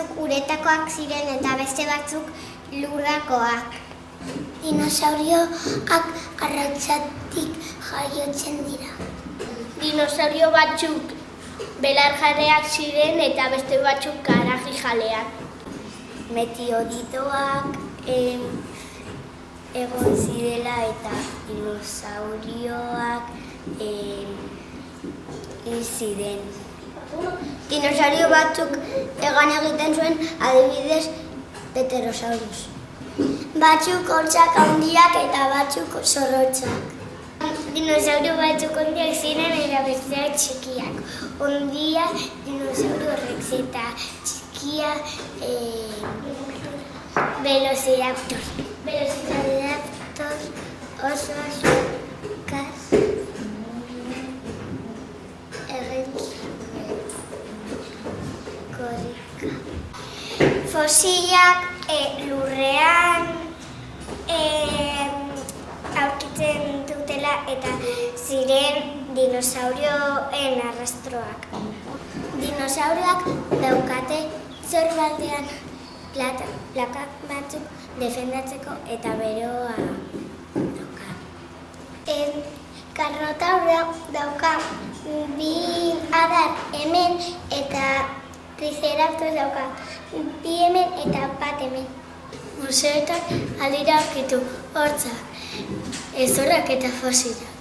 batzuk uretakoak ziren eta beste batzuk lurrakoak. Dinosaurioak arrautzatik jaiotzen dira. Dinosaurio batzuk belarjaleak ziren eta beste batzuk karajijaleak. Meteoritoak egon zirela eta dinosaurioak hil ziren. Dinosaurio batzuk egan egiten zuen, adibidez, Pterosaurus. Batzuk hortzak handiak eta batzuk zorrotzak. Dinosaurio batzuk handiak ziren eta besteak txikiak. Handia dinosaurio rex eta txikia Velociraptor. Velociraptor oso azukaz korrika. Fosilak lurrean aurkitzen dutela eta ziren dinosaurioen arrastroak. Dinosaurioak daukate zorbaldean plakak batzuk defendatzeko eta beroa dauka. Karnotauroak dauka bi adar hemen eta Triceratops dauka bi hemen eta bat hemen. Museoetan aldira aurkitu hortzak, ezorrak eta fosilak.